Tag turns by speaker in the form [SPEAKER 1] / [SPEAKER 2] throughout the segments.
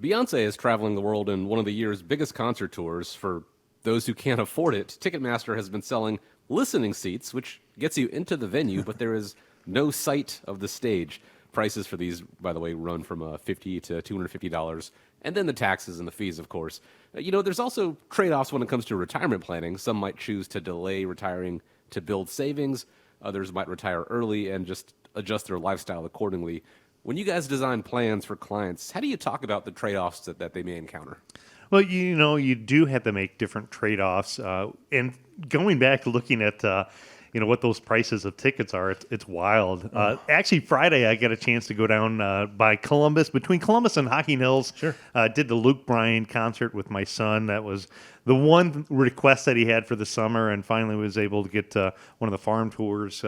[SPEAKER 1] Beyonce is traveling the world in one of the year's biggest concert tours. For those who can't afford it, Ticketmaster has been selling listening seats, which gets you into the venue, but there is no sight of the stage. Prices for these, by the way, run from $50 to $250, and then the taxes and the fees, of course. There's also trade-offs when it comes to retirement planning. Some might choose to delay retiring to build savings. Others might retire early and just adjust their lifestyle accordingly. When you guys design plans for clients, how do you talk about the trade-offs that they may encounter?
[SPEAKER 2] Well, you do have to make different trade-offs. And going back to looking at, what those prices of tickets are, it's wild. Actually, Friday, I got a chance to go down by Columbus, between Columbus and Hocking Hills.
[SPEAKER 3] Sure.
[SPEAKER 2] Did the Luke Bryan concert with my son. That was the one request that he had for the summer, and finally was able to get one of the farm tours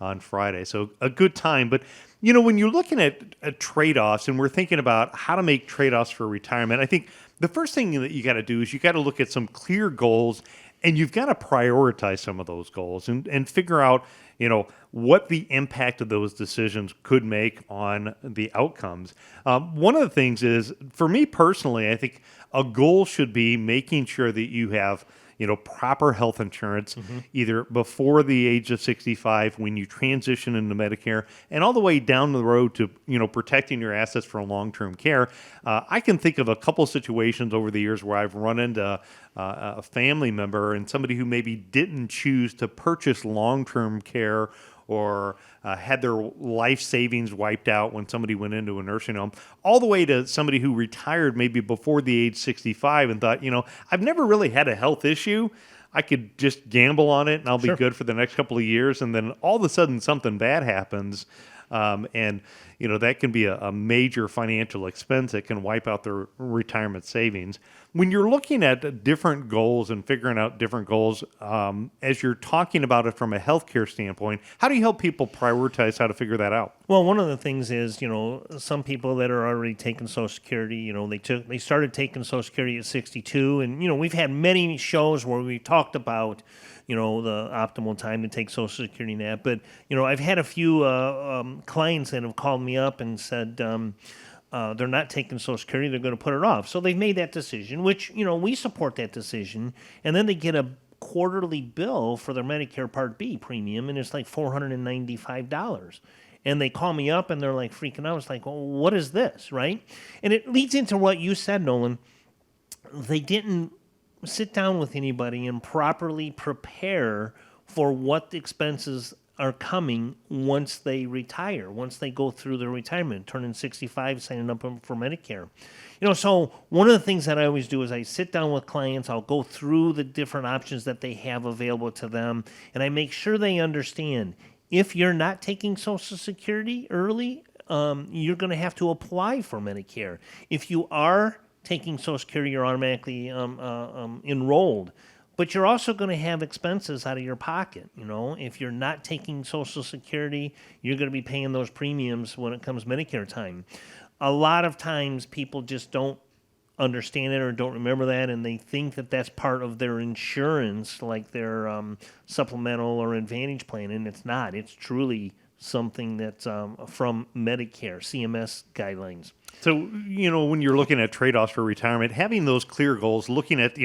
[SPEAKER 2] on Friday. So a good time. But, when you're looking at trade-offs and we're thinking about how to make trade-offs for retirement, I think the first thing that you got to do is you got to look at some clear goals, and you've got to prioritize some of those goals and figure out, what the impact of those decisions could make on the outcomes. One of the things is, for me personally, I think a goal should be making sure that you have proper health insurance, either before the age of 65 when you transition into Medicare, and all the way down the road to, protecting your assets for long-term care. I can think of a couple situations over the years where I've run into a family member and somebody who maybe didn't choose to purchase long-term care or had their life savings wiped out when somebody went into a nursing home, all the way to somebody who retired maybe before the age 65 and thought, I've never really had a health issue. I could just gamble on it and I'll be good for the next couple of years. And then all of a sudden something bad happens. And that can be a major financial expense that can wipe out their retirement savings. When you're looking at different goals and figuring out different goals, as you're talking about it from a healthcare standpoint, how do you help people prioritize how to figure that out?
[SPEAKER 3] Well, one of the things is, some people that are already taking Social Security, they started taking Social Security at 62, and we've had many shows where we talked about, the optimal time to take Social Security net. But I've had a few clients that have called me up and said they're not taking Social Security; they're going to put it off. So they've made that decision, which we support that decision, and then they get a quarterly bill for their Medicare Part B premium, and it's like $495. And they call me up and they're like freaking out. It's like, well, what is this, right? And it leads into what you said, Nolan. They didn't sit down with anybody and properly prepare for what the expenses are coming once they retire, once they go through their retirement, turning 65, signing up for Medicare. So one of the things that I always do is I sit down with clients, I'll go through the different options that they have available to them, and I make sure they understand if you're not taking Social Security early, you're going to have to apply for Medicare. If you are taking Social Security, you're automatically enrolled. But you're also going to have expenses out of your pocket. If you're not taking Social Security, you're going to be paying those premiums when it comes Medicare time. A lot of times people just don't understand it or don't remember that, and they think that that's part of their insurance, like their supplemental or advantage plan, and it's not. It's truly something that's from Medicare, CMS guidelines.
[SPEAKER 2] So, when you're looking at trade-offs for retirement, having those clear goals, looking at,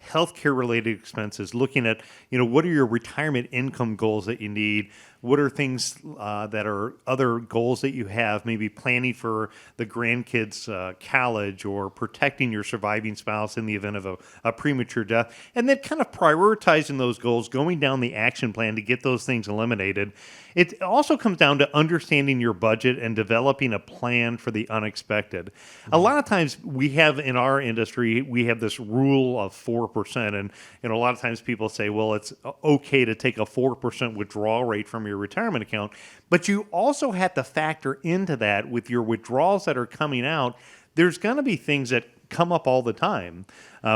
[SPEAKER 2] healthcare-related expenses, looking at, what are your retirement income goals that you need? What are things that are other goals that you have, maybe planning for the grandkids' college or protecting your surviving spouse in the event of a premature death, and then kind of prioritizing those goals, going down the action plan to get those things eliminated. It also comes down to understanding your budget and developing a plan for the unexpected. A lot of times we have in our industry, we have this rule of 4%. And a lot of times people say, well, it's okay to take a 4% withdrawal rate from your retirement account. But you also have to factor into that with your withdrawals that are coming out. There's going to be things that come up all the time.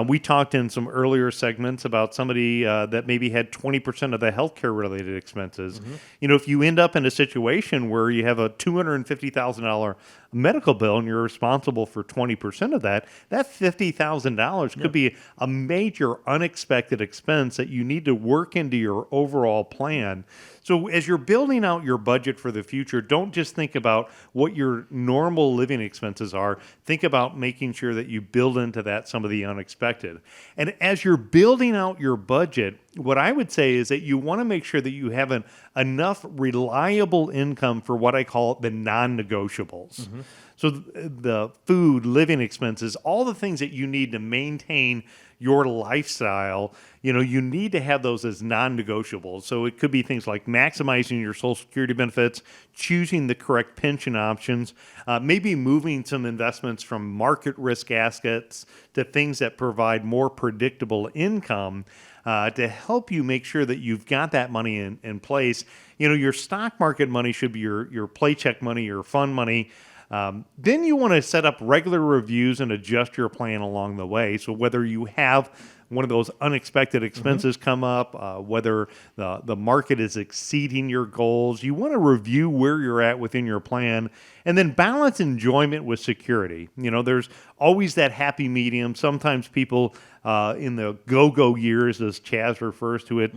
[SPEAKER 2] We talked in some earlier segments about somebody that maybe had 20% of the healthcare related expenses. If you end up in a situation where you have a $250,000 medical bill and you're responsible for 20% of that, that $50,000 could be a major unexpected expense that you need to work into your overall plan. So as you're building out your budget for the future, don't just think about what your normal living expenses are. Think about making sure that you build into that some of the unexpected. And as you're building out your budget, what I would say is that you want to make sure that you have enough reliable income for what I call the non-negotiables. So the food, living expenses, all the things that you need to maintain your lifestyle, you need to have those as non-negotiables. So it could be things like maximizing your Social Security benefits, choosing the correct pension options, maybe moving some investments from market risk assets to things that provide more predictable income to help you make sure that you've got that money in place. Your stock market money should be your paycheck money, your fund money. Then you want to set up regular reviews and adjust your plan along the way. So whether you have one of those unexpected expenses come up, whether the market is exceeding your goals, you want to review where you're at within your plan and then balance enjoyment with security. There's always that happy medium. Sometimes people in the go-go years, as Chaz refers to it,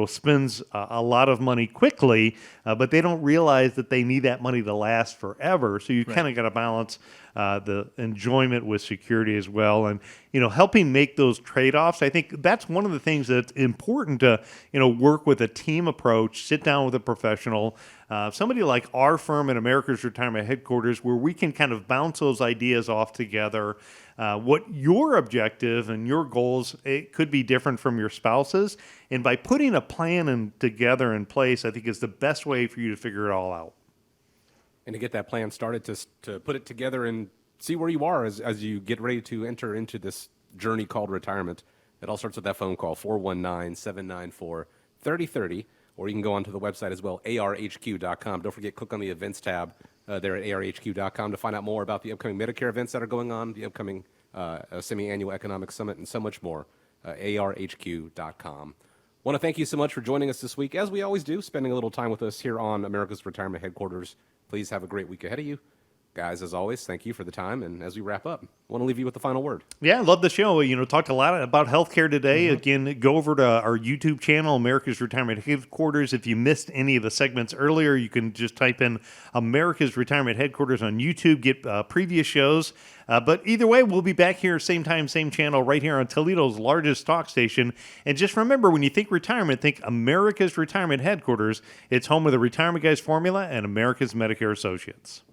[SPEAKER 2] spends a lot of money quickly, but they don't realize that they need that money to last forever. So you kind of got to balance the enjoyment with security as well. And, helping make those trade-offs, I think that's one of the things that's important to, work with a team approach, sit down with a professional, somebody like our firm at America's Retirement Headquarters, where we can kind of bounce those ideas off together. What your objective and your goals, it could be different from your spouse's. And by putting a plan together in place, I think is the best way for you to figure it all out.
[SPEAKER 1] And to get that plan started, to put it together and see where you are as you get ready to enter into this journey called retirement. It all starts with that phone call, 419-794-3030, or you can go onto the website as well, arhq.com. Don't forget, click on the events tab there at arhq.com to find out more about the upcoming Medicare events that are going on, the upcoming semi-annual economic summit, and so much more. arhq.com. Want to thank you so much for joining us this week, as we always do, spending a little time with us here on America's Retirement Headquarters. Please have a great week ahead of you. Guys, as always, thank you for the time. And as we wrap up, I want to leave you with the final word.
[SPEAKER 2] Yeah, I love the show. Talked a lot about healthcare today. Again, go over to our YouTube channel, America's Retirement Headquarters. If you missed any of the segments earlier, you can just type in America's Retirement Headquarters on YouTube, get previous shows. But either way, we'll be back here, same time, same channel, right here on Toledo's largest talk station. And just remember, when you think retirement, think America's Retirement Headquarters. It's home of the Retirement Guys formula and America's Medicare Associates.